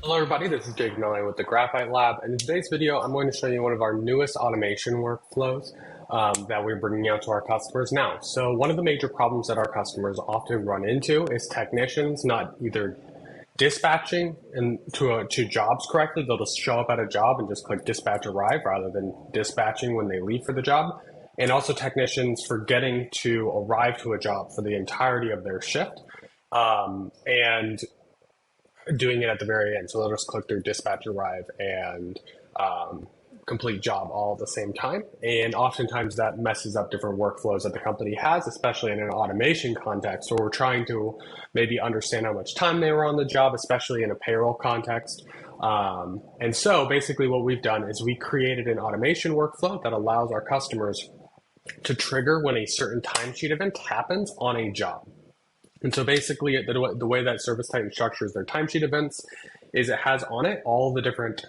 Hello everybody, this is Jake Miller with the Graphite Lab, and in today's video I'm going to show you one of our newest automation workflows that we're bringing out to our customers now. So one of the major problems that our customers often run into is technicians not either dispatching to jobs correctly. They'll just show up at a job and just click dispatch arrive rather than dispatching when they leave for the job. And also technicians forgetting to arrive to a job for the entirety of their shift. And doing it at the very end. So they'll just click through dispatch arrive and complete job all at the same time. And oftentimes that messes up different workflows that the company has, especially in an automation context. So we're trying to maybe understand how much time they were on the job, especially in a payroll context. And so basically what we've done is we created an automation workflow that allows our customers to trigger when a certain timesheet event happens on a job. And so basically the way that ServiceTitan structures their timesheet events is it has on it all the different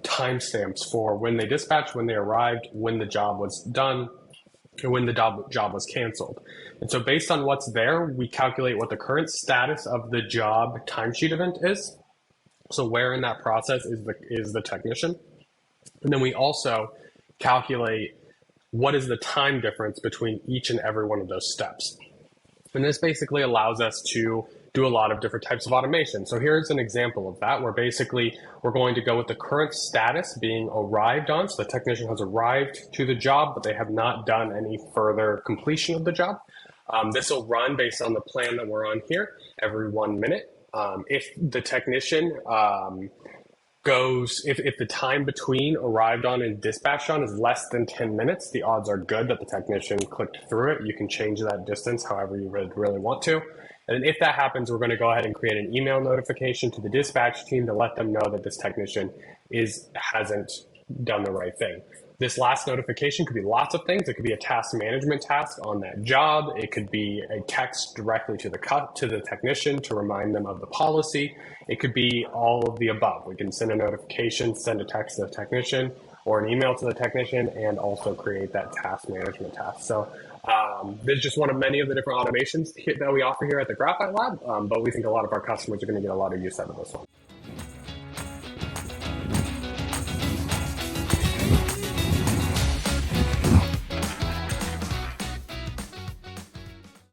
timestamps for when they dispatched, when they arrived, when the job was done, and when the job was canceled. And so based on what's there, we calculate what the current status of the job timesheet event is. So where in that process is the technician. And then we also calculate what is the time difference between each and every one of those steps. And this basically allows us to do a lot of different types of automation. So here's an example of that, where basically we're going to go with the current status being arrived on. So the technician has arrived to the job, but they have not done any further completion of the job. This will run based on the plan that we're on here every 1 minute. If the technician if the time between arrived on and dispatched on is less than 10 minutes, the odds are good that the technician clicked through it. You can change that distance however you really want to. And if that happens, we're going to go ahead and create an email notification to the dispatch team to let them know that this technician hasn't done the right thing. This last notification could be lots of things. It could be a task management task on that job. It could be a text directly to the technician to remind them of the policy. It could be all of the above. We can send a notification, send a text to the technician, or an email to the technician, and also create that task management task. So this is just one of many of the different automations that we offer here at the Graphite Lab, but we think a lot of our customers are going to get a lot of use out of this one.